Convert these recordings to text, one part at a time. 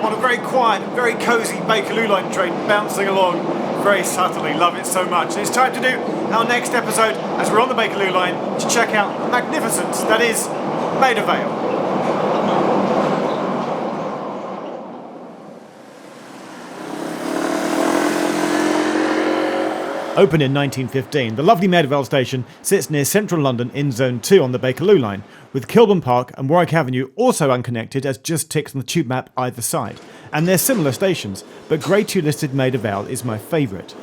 on a very quiet, very cosy Bakerloo line train bouncing along very subtly. Love it so much. And it's time to do our next episode as we're on the Bakerloo line to check out the magnificence that is Maida Vale. Opened in 1915, the lovely Maida Vale station sits near central London in Zone 2 on the Bakerloo line, with Kilburn Park and Warwick Avenue also unconnected as just ticks on the tube map either side. And they're similar stations, but Grade 2 listed Maida Vale is my favourite.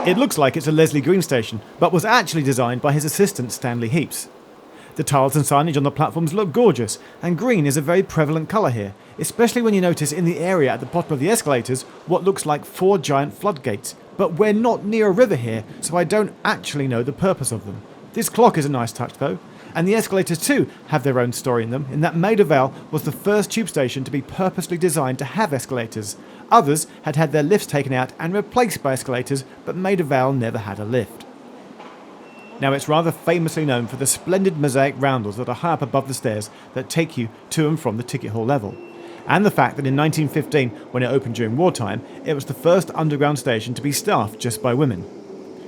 It looks like it's a Leslie Green station, but was actually designed by his assistant Stanley Heaps. The tiles and signage on the platforms look gorgeous, and green is a very prevalent colour here, especially when you notice in the area at the bottom of the escalators what looks like 4 giant floodgates. But we're not near a river here, so I don't actually know the purpose of them. This clock is a nice touch though, and the escalators too have their own story in them, in that Maida Vale was the first tube station to be purposely designed to have escalators. Others had had their lifts taken out and replaced by escalators, but Maida Vale never had a lift. Now it's rather famously known for the splendid mosaic roundels that are high up above the stairs that take you to and from the ticket hall level. And the fact that in 1915, when it opened during wartime, it was the first underground station to be staffed just by women.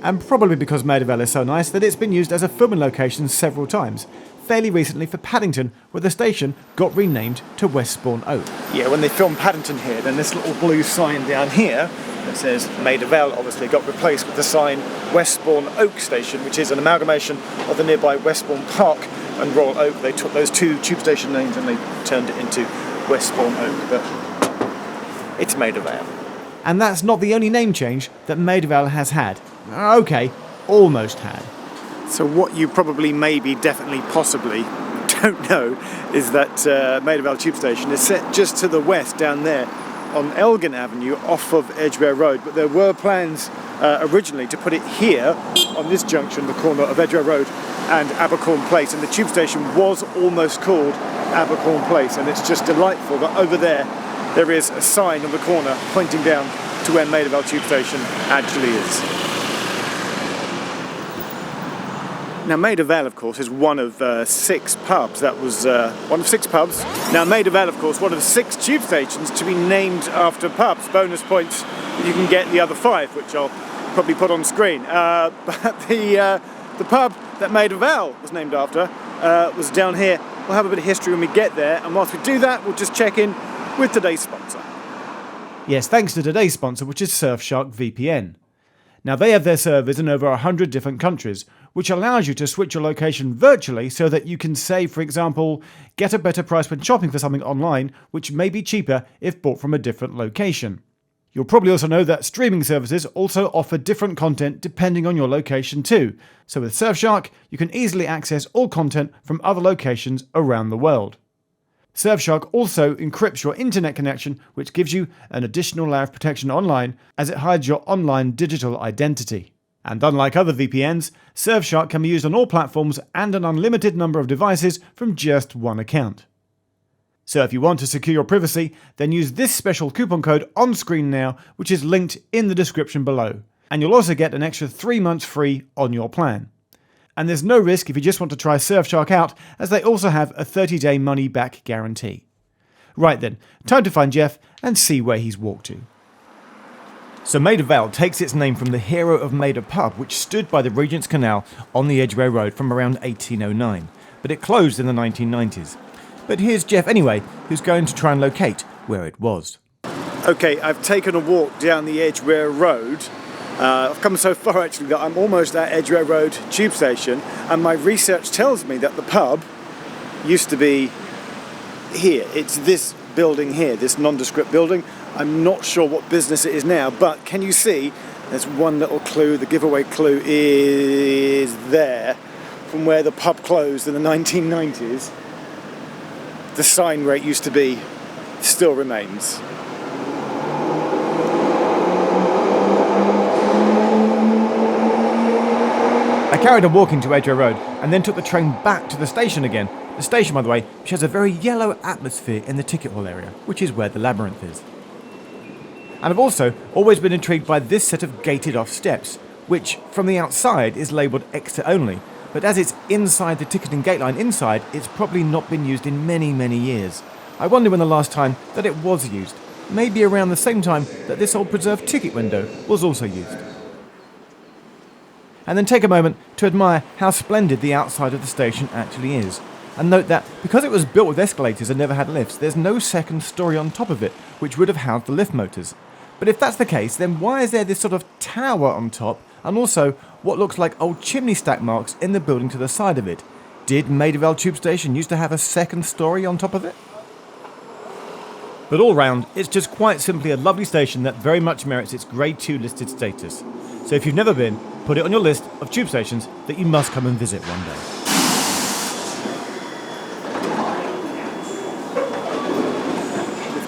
And probably because Maida Vale is so nice that it's been used as a filming location several times. Fairly recently for Paddington, where the station got renamed to Westbourne Oak. Yeah, when they filmed Paddington here, then this little blue sign down here that says Maida Vale obviously got replaced with the sign Westbourne Oak Station, which is an amalgamation of the nearby Westbourne Park and Royal Oak. They took those two tube station names and they turned it into Westbourne Oak, but it's Maida Vale. And that's not the only name change that Maida Vale has had. Okay, almost had. So what you probably, maybe, definitely, possibly don't know is that Maida Vale tube station is set just to the west down there on Elgin Avenue off of Edgware Road, but there were plans originally to put it here on this junction, the corner of Edgware Road and Abercorn Place, and the tube station was almost called Abercorn Place, and it's just delightful that over there is a sign on the corner pointing down to where Maida Vale tube station actually is. Now Maida Vale, of course, is one of 6 pubs. That was one of 6 pubs. Now Maida Vale, of course, one of 6 tube stations to be named after pubs. Bonus points, you can get the other 5, which I'll probably put on screen. But the pub that Maida Vale was named after was down here. We'll have a bit of history when we get there, and whilst we do that, we'll just check in with today's sponsor. Yes, thanks to today's sponsor, which is Surfshark VPN. Now they have their servers in over 100 different countries, which allows you to switch your location virtually so that you can say, for example, get a better price when shopping for something online, which may be cheaper if bought from a different location. You'll probably also know that streaming services also offer different content depending on your location too. So with Surfshark, you can easily access all content from other locations around the world. Surfshark also encrypts your internet connection, which gives you an additional layer of protection online as it hides your online digital identity. And unlike other VPNs, Surfshark can be used on all platforms and an unlimited number of devices from just one account. So if you want to secure your privacy, then use this special coupon code on screen now, which is linked in the description below. And you'll also get an extra 3 months free on your plan. And there's no risk if you just want to try Surfshark out, as they also have a 30-day money-back guarantee. Right then, time to find Geoff and see where he's walked to. So Maida Vale takes its name from the hero of Maida pub, which stood by the Regent's Canal on the Edgware Road from around 1809, but it closed in the 1990s. But here's Geoff anyway, who's going to try and locate where it was. Okay, I've taken a walk down the Edgware Road. I've come so far actually that I'm almost at Edgware Road tube station, and my research tells me that the pub used to be here. It's this building here, this nondescript building. I'm not sure what business it is now, but can you see there's one little clue? The giveaway clue is there from where the pub closed in the 1990s. The sign where it used to be still remains. I carried on walking to Adrian Road and then took the train back to the station again. The station, by the way, which has a very yellow atmosphere in the ticket hall area, which is where the labyrinth is. And I've also always been intrigued by this set of gated off steps, which from the outside is labelled exit only, but as it's inside the ticketing gate line inside, it's probably not been used in many, many years. I wonder when the last time that it was used. Maybe around the same time that this old preserved ticket window was also used. And then take a moment to admire how splendid the outside of the station actually is. And note that because it was built with escalators and never had lifts, there's no second story on top of it, which would have housed the lift motors. But if that's the case, then why is there this sort of tower on top, and also what looks like old chimney stack marks in the building to the side of it? Did Maida Vale tube station used to have a second story on top of it? But all round, it's just quite simply a lovely station that very much merits its Grade 2 listed status. So if you've never been, put it on your list of tube stations that you must come and visit one day.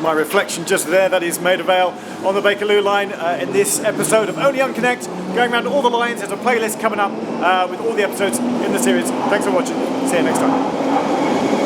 My reflection just there, that is Maida Vale on the Bakerloo line in this episode of Only Unconnect, going around all the lines. There's a playlist coming up with all the episodes in the series. Thanks for watching. See you next time.